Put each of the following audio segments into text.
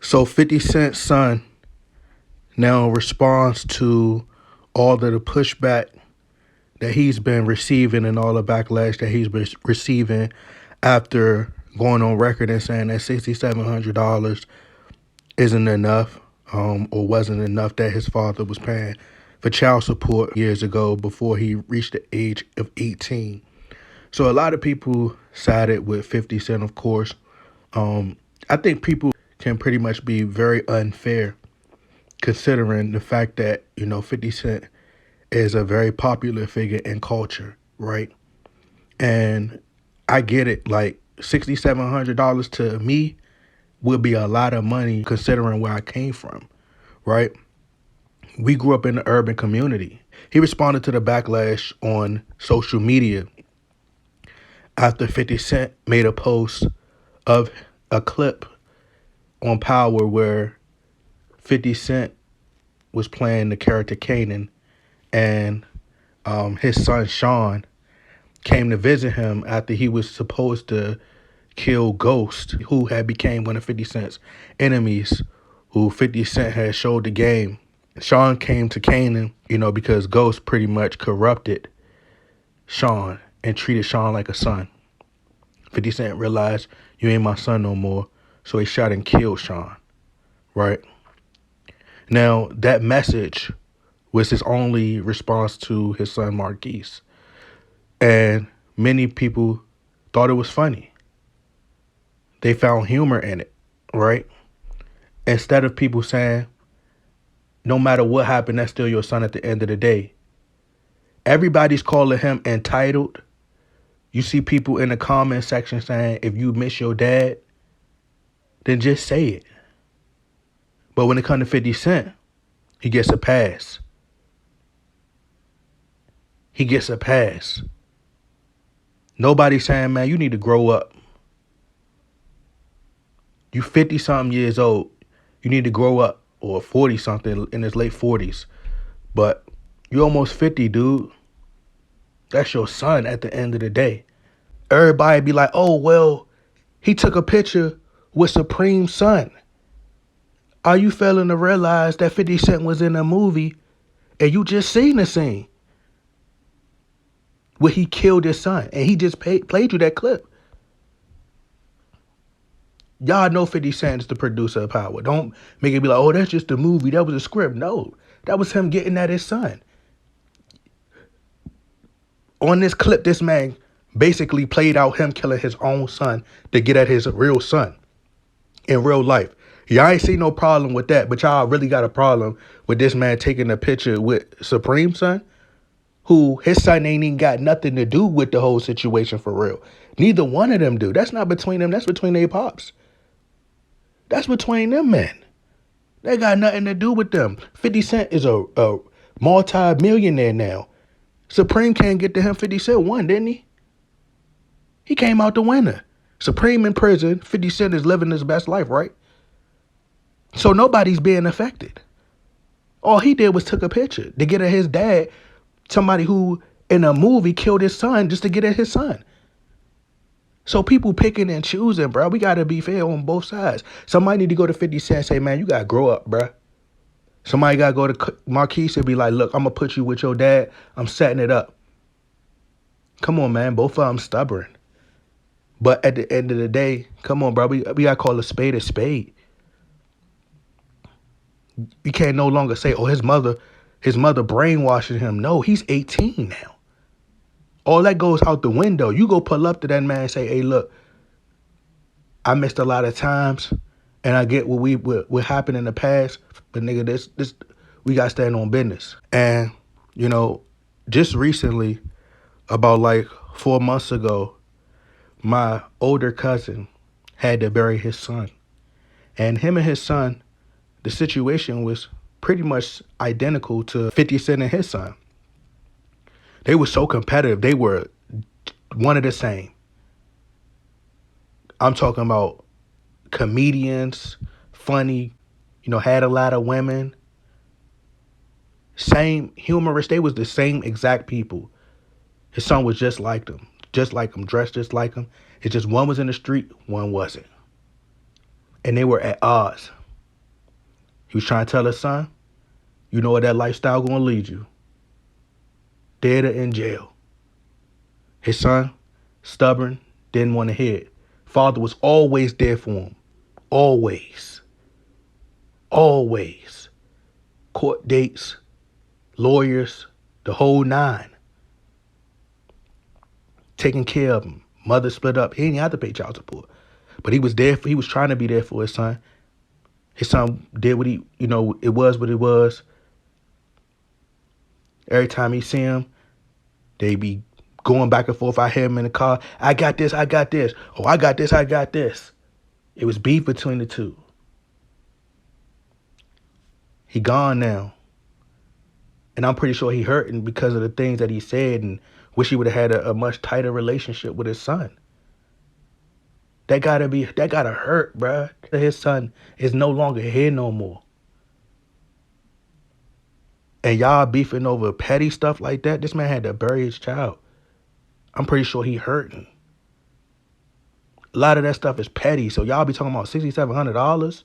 So 50 Cent's son now responds to all of the pushback that he's been receiving and all the backlash that he's been receiving after going on record and saying that $6,700 isn't enough, or wasn't enough that his father was paying for child support years ago before he reached the age of 18. So a lot of people sided with 50 Cent, of course. I think people can pretty much be very unfair considering the fact that, 50 Cent is a very popular figure in culture, right? And I get it, like $6,700 to me would be a lot of money considering where I came from, right? We grew up in the urban community. He responded to the backlash on social media after 50 Cent made a post of a clip on Power where 50 Cent was playing the character Kanan, and his son Sean came to visit him after he was supposed to kill Ghost, who had became one of 50 Cent's enemies, who 50 Cent had showed the game. Sean came to Kanan, because Ghost pretty much corrupted Sean and treated Sean like a son. 50 Cent realized, you ain't my son no more, so he shot and killed Sean, right? Now, that message was his only response to his son Marquise. And many people thought it was funny. They found humor in it, right? Instead of people saying, no matter what happened, that's still your son at the end of the day. Everybody's calling him entitled. You see people in the comment section saying, if you miss your dad, then just say it. But when it comes to 50 Cent, he gets a pass. He gets a pass. Nobody's saying, man, you need to grow up. You 50-something years old. You need to grow up. Or 40-something in his late 40s. But you almost 50, dude. That's your son at the end of the day. Everybody be like, oh, well, he took a picture with Supreme's son. Are you failing to realize that 50 Cent was in a movie and you just seen the scene where he killed his son, and he just played you that clip? Y'all know 50 Cent is the producer of Power. Don't make it be like, oh, that's just a movie. That was a script. No, that was him getting at his son. On this clip, this man basically played out him killing his own son to get at his real son in real life. Y'all ain't see no problem with that, but y'all really got a problem with this man taking a picture with Supreme's son, who his son ain't even got nothing to do with the whole situation for real. Neither one of them do. That's not between them. That's between their pops. That's between them, men. They got nothing to do with them. 50 Cent is a multi-millionaire now. Supreme can't get to him. 50 Cent won, didn't he? He came out the winner. Supreme in prison. 50 Cent is living his best life, right? So nobody's being affected. All he did was took a picture to get at his dad, somebody who in a movie killed his son just to get at his son. So people picking and choosing, bro. We got to be fair on both sides. Somebody need to go to 50 Cent and say, man, you got to grow up, bro. Somebody got to go to Marquise and be like, look, I'm going to put you with your dad. I'm setting it up. Come on, man. Both of them stubborn. But at the end of the day, come on, bro. We got to call a spade a spade. You can't no longer say, oh, his mother brainwashing him. No, he's 18 now. All that goes out the window. You go pull up to that man and say, hey, look, I missed a lot of times, and I get what happened in the past, but nigga, this we got to stand on business. And, just recently, about like 4 months ago, my older cousin had to bury his son. And him and his son, the situation was pretty much identical to 50 Cent and his son. They were so competitive. They were one of the same. I'm talking about comedians, funny, had a lot of women. Same humorous. They was the same exact people. His son was just like them, dressed just like him. It's just one was in the street, one wasn't. And they were at odds. He was trying to tell his son, you know where that lifestyle gonna lead you. Dead or in jail. His son, stubborn, didn't want to hear it. Father was always there for him. Always. Always. Court dates, lawyers, the whole nine. Taking care of him. Mother split up. He didn't have to pay child support. But he was there. He was trying to be there for his son. His son did what he, it was what it was. Every time he see him, they be going back and forth. I hear him in the car. I got this, I got this. Oh, I got this, I got this. It was beef between the two. He gone now. And I'm pretty sure he hurting because of the things that he said, and wish he would have had a much tighter relationship with his son. That gotta hurt, bruh. His son is no longer here no more. And y'all beefing over petty stuff like that. This man had to bury his child. I'm pretty sure he hurting. A lot of that stuff is petty. So y'all be talking about $6,700.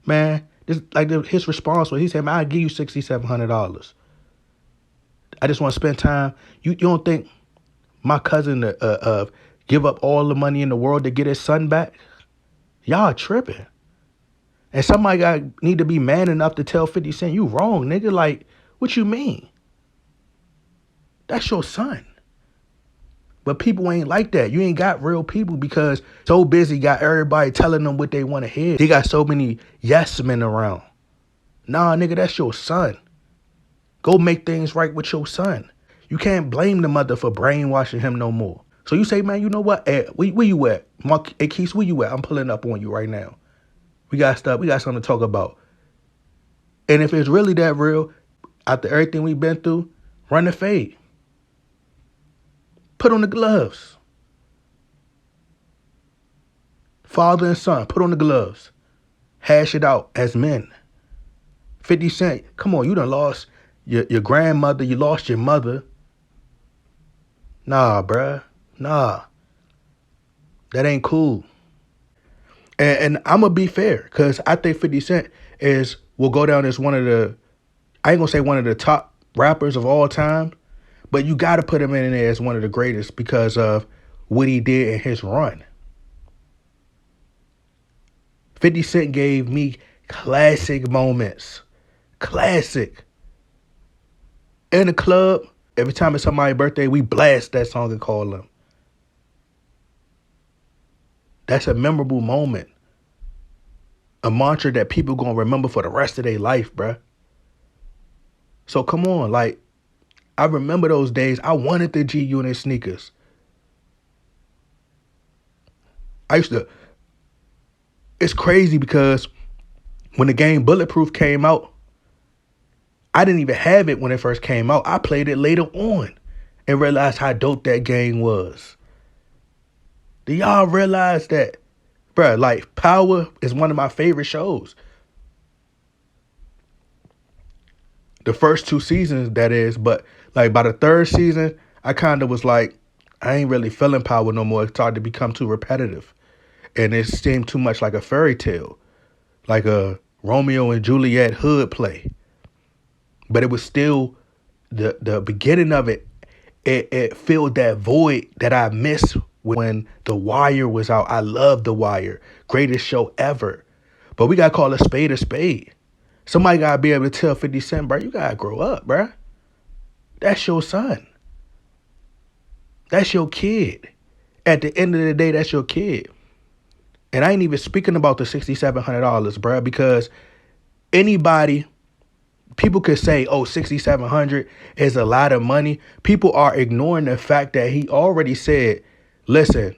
Man, his response was, he said, man, I'll give you $6,700. I just want to spend time. You don't think my cousin give up all the money in the world to get his son back? Y'all tripping. And somebody need to be man enough to tell 50 Cent, you wrong, nigga. Like, what you mean? That's your son. But people ain't like that. You ain't got real people because so busy got everybody telling them what they want to hear. They got so many yes men around. Nah, nigga, that's your son. Go make things right with your son. You can't blame the mother for brainwashing him no more. So you say, man, you know what? Hey, where you at? Mark, hey, Keith, where you at? I'm pulling up on you right now. We got something to talk about. And if it's really that real, after everything we've been through, run the fade. Put on the gloves. Father and son, put on the gloves. Hash it out as men. 50 Cent, come on, you done lost your grandmother, you lost your mother. Nah, bruh. Nah. That ain't cool. And I'm going to be fair, because I think 50 Cent will go down as one of the, I ain't going to say one of the top rappers of all time, but you got to put him in there as one of the greatest because of what he did in his run. 50 Cent gave me classic moments. Classic. In the club, every time it's somebody's birthday, we blast that song and call them. That's a memorable moment. A mantra that people gonna remember for the rest of their life, bruh. So come on, like, I remember those days. I wanted the G-Unit sneakers. It's crazy because when the game Bulletproof came out, I didn't even have it when it first came out. I played it later on and realized how dope that game was. Do y'all realize that? Bruh, like, Power is one of my favorite shows. The first 2 seasons, that is. But, like, by the 3rd season, I kind of was like, I ain't really feeling Power no more. It started to become too repetitive. And it seemed too much like a fairy tale. Like a Romeo and Juliet hood play. But it was still, the beginning of it, it filled that void that I missed when The Wire was out. I love The Wire. Greatest show ever. But we got to call a spade a spade. Somebody got to be able to tell 50 Cent, bro, you got to grow up, bro. That's your son. That's your kid. At the end of the day, that's your kid. And I ain't even speaking about the $6,700, bro, because people could say, oh, $6,700 is a lot of money. People are ignoring the fact that he already said, listen,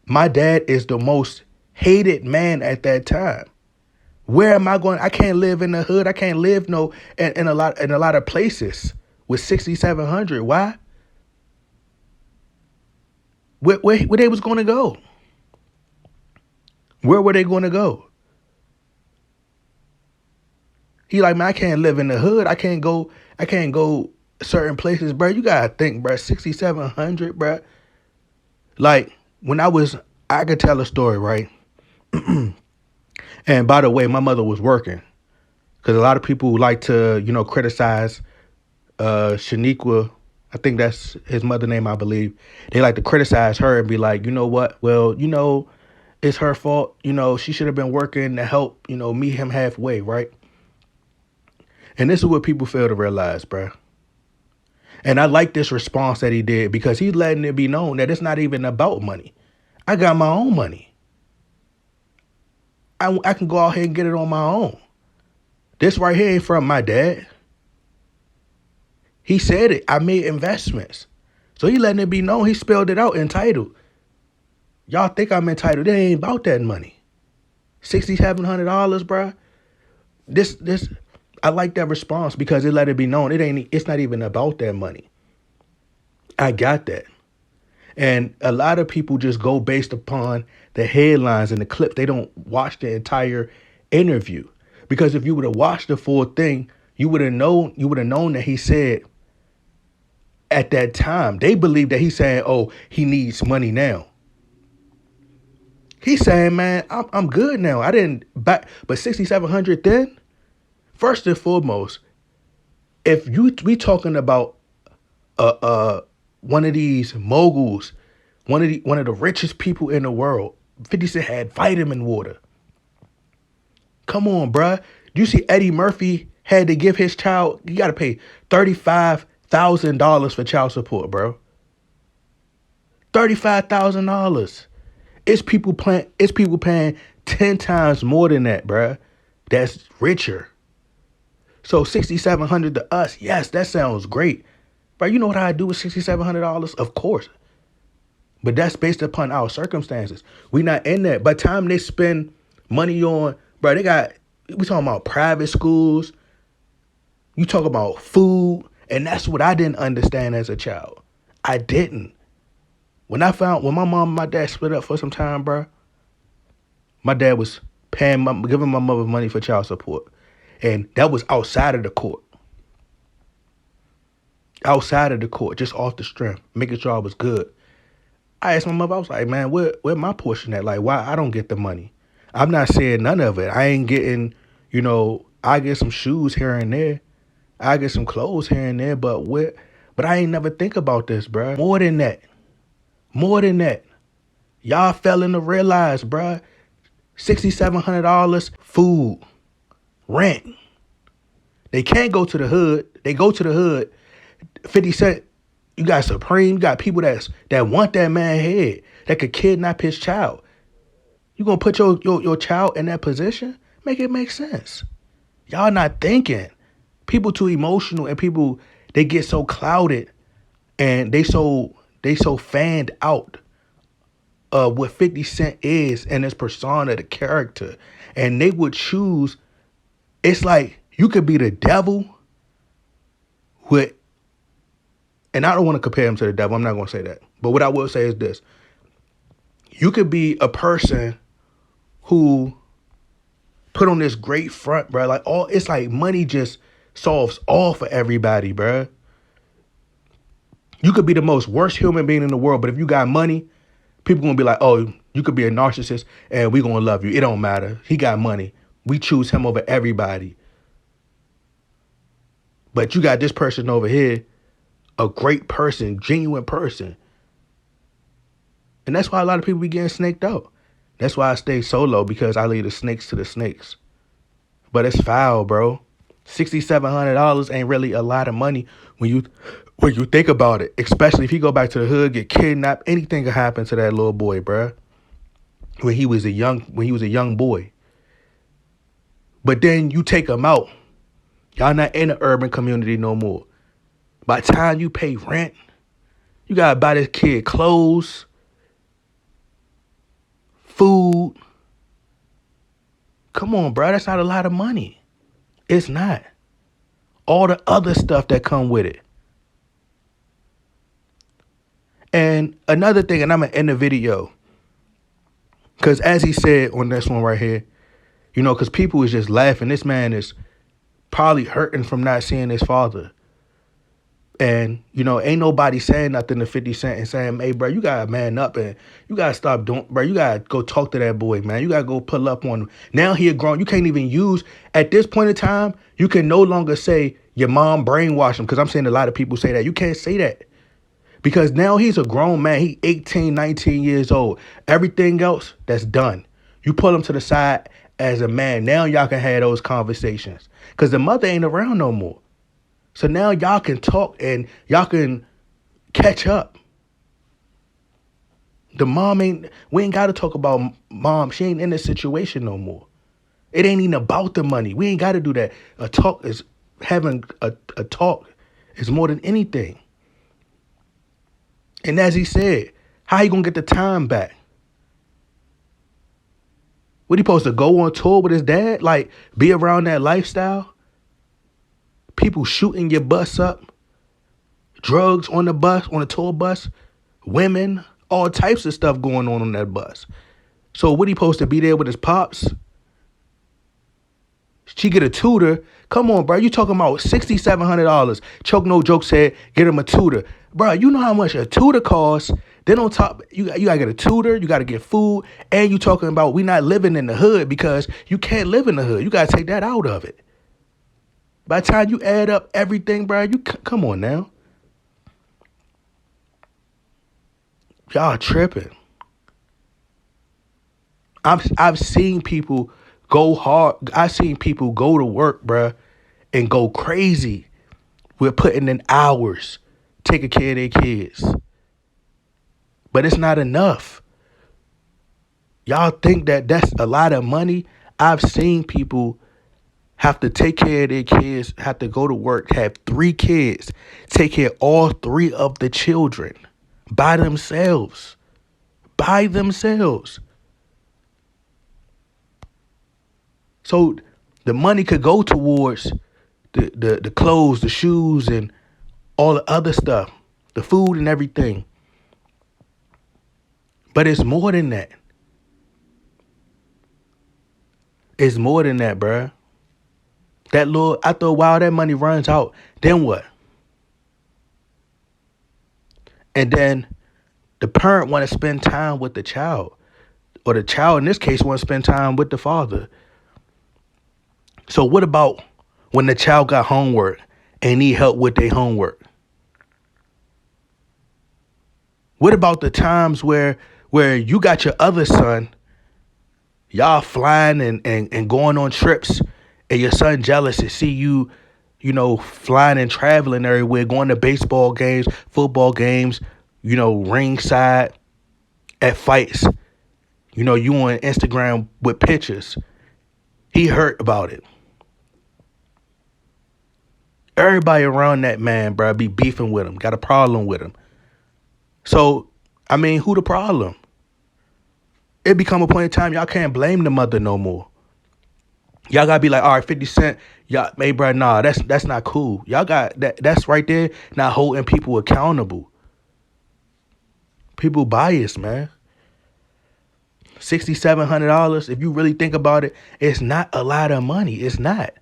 my dad is the most hated man at that time. Where am I going? I can't live in the hood. I can't live in a lot of places with $6,700. Why? Where they was going to go? Where were they going to go? He like, man, I can't live in the hood. I can't go certain places, bro. You gotta think, bro. $6,700, bro. Like, when I could tell a story, right? And by the way, my mother was working because a lot of people like to, criticize Shaniqua. I think that's his mother name, I believe. They like to criticize her and be like, you know what? Well, it's her fault. She should have been working to help, meet him halfway, right? And this is what people fail to realize, bruh. And I like this response that he did because he's letting it be known that it's not even about money. I got my own money. I can go out here and get it on my own. This right here ain't from my dad. He said it. I made investments. So he letting it be known. He spelled it out, entitled. Y'all think I'm entitled. It ain't about that money. $6,700, bruh. This I like that response because it let it be known. It's not even about that money. I got that. And a lot of people just go based upon the headlines and the clip. They don't watch the entire interview. Because if you would have watched the full thing, you would have known that he said at that time, they believe that he's saying, oh, he needs money now. He's saying, man, I'm good now. I didn't back, but 6,700 then. First and foremost, if we talking about one of these moguls, one of the richest people in the world, 50 Cent had vitamin water. Come on, bruh. You see Eddie Murphy had to give his child, you got to pay $35,000 for child support, bro. $35,000. It's people paying 10 times more than that, bruh. That's richer. So $6,700 to us, yes, that sounds great. Bro, you know what I do with $6,700? Of course. But that's based upon our circumstances. We not in that. By the time they spend money on, bro, we talking about private schools. You talk about food. And that's what I didn't understand as a child. I didn't. When my mom and my dad split up for some time, bro, my dad was giving my mother money for child support. And that was outside of the court. Outside of the court, just off the strength, making sure I was good. I asked my mother, I was like, man, where my portion at? Like, why I don't get the money? I'm not saying none of it. I ain't getting, I get some shoes here and there. I get some clothes here and there, but I ain't never think about this, bruh. More than that. Y'all failing to realize, bruh. $6,700, food, rent. They can't go to the hood. They go to the hood. 50 Cent, you got Supreme, you got people that want that man head, that could kidnap his child. You gonna put your child in that position? Make it make sense. Y'all not thinking. People too emotional and people, they get so clouded and they so fanned out of what 50 Cent is and his persona, the character. And they would choose, it's like you could be the devil with, and I don't want to compare him to the devil. I'm not going to say that. But what I will say is this. You could be a person who put on this great front, bro. Like it's like money just solves all for everybody, bro. You could be the most worst human being in the world, but if you got money, people going to be like, oh, you could be a narcissist and we going to love you. It don't matter. He got money. We choose him over everybody. But you got this person over here, a great person, genuine person. And that's why a lot of people be getting snaked out. That's why I stay solo, because I leave the snakes to the snakes. But it's foul, bro. $6,700 ain't really a lot of money when you think about it. Especially if you go back to the hood, get kidnapped, anything could happen to that little boy, bro. When he was a young boy. But then you take him out. Y'all not in the urban community no more. By the time you pay rent, you gotta buy this kid clothes, food. Come on, bro. That's not a lot of money. It's not. All the other stuff that come with it. And another thing, and I'm going to end the video, because as he said on this one right here, because people is just laughing. This man is probably hurting from not seeing his father. And, ain't nobody saying nothing to 50 Cent and saying, hey, bro, you got to man up and you got to stop doing, bro, you got to go talk to that boy, man. You got to go pull up on him. Now he a grown. You can't even use, at this point in time, you can no longer say your mom brainwashed him, because I'm seeing a lot of people say that. You can't say that because now he's a grown man. He 18, 19 years old. Everything else, that's done. You pull him to the side as a man. Now y'all can have those conversations because the mother ain't around no more. So now y'all can talk and y'all can catch up. We ain't got to talk about mom. She ain't in this situation no more. It ain't even about the money. We ain't got to do that. Having a talk is more than anything. And as he said, how he gonna get the time back? What, he supposed to go on tour with his dad? Like, be around that lifestyle? People shooting your bus up, drugs on the tour bus, women, all types of stuff going on that bus. So what, he supposed to be there with his pops? She get a tutor. Come on, bro. You talking about $6,700. Choke No Joke said, get him a tutor. Bro, you know how much a tutor costs. Then on top, you got to get a tutor. You got to get food. And you talking about we not living in the hood, because you can't live in the hood. You got to take that out of it. By the time you add up everything, bro, come on now. Y'all tripping. I've seen people go hard. I've seen people go to work, bruh, and go crazy with putting in hours, taking care of their kids. But it's not enough. Y'all think that that's a lot of money? I've seen people have to take care of their kids, have to go to work, have 3 kids, take care of all 3 of the children by themselves. By themselves. So the money could go towards the clothes, the shoes, and all the other stuff, the food and everything. But it's more than that. It's more than that, bruh. After a while, that money runs out. Then what? And then the parent want to spend time with the child. Or the child, in this case, want to spend time with the father. So what about when the child got homework and need help with their homework? What about the times where you got your other son, y'all flying and going on trips, and your son jealous to see you, flying and traveling everywhere, going to baseball games, football games, ringside at fights. You on Instagram with pictures. He hurt about it. Everybody around that man, bro, be beefing with him, got a problem with him. So, who the problem? It become a point in time y'all can't blame the mother no more. Y'all gotta be like, all right, 50 Cent, y'all, hey, bro, nah, that's not cool. Y'all got that's right there, not holding people accountable. People biased, man. $6,700, if you really think about it, it's not a lot of money. It's not.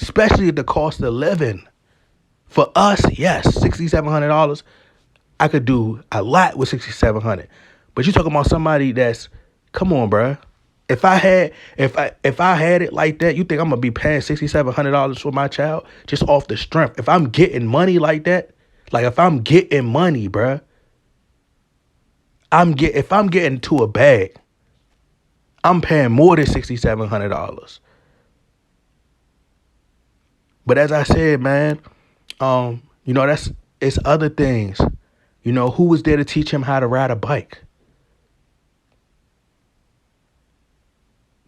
Especially at the cost of living. For us, yes, $6,700. I could do a lot with $6,700. But you talking about somebody that's, come on, bruh. If I had it like that, you think I'm gonna be paying $6,700 for my child just off the strength? If I'm getting money like that, like if I'm getting money, bruh, if I'm getting to a bag, I'm paying more than $6,700. But as I said, man, it's other things. Who was there to teach him how to ride a bike?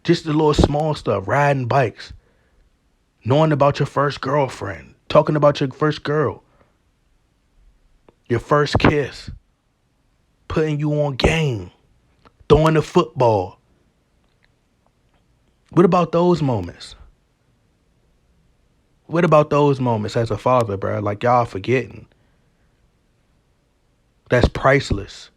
Just the little small stuff, riding bikes, knowing about your first girlfriend, talking about your first girl, your first kiss, putting you on game, throwing the football. What about those moments? What about those moments as a father, bro? Like, y'all forgetting. That's priceless.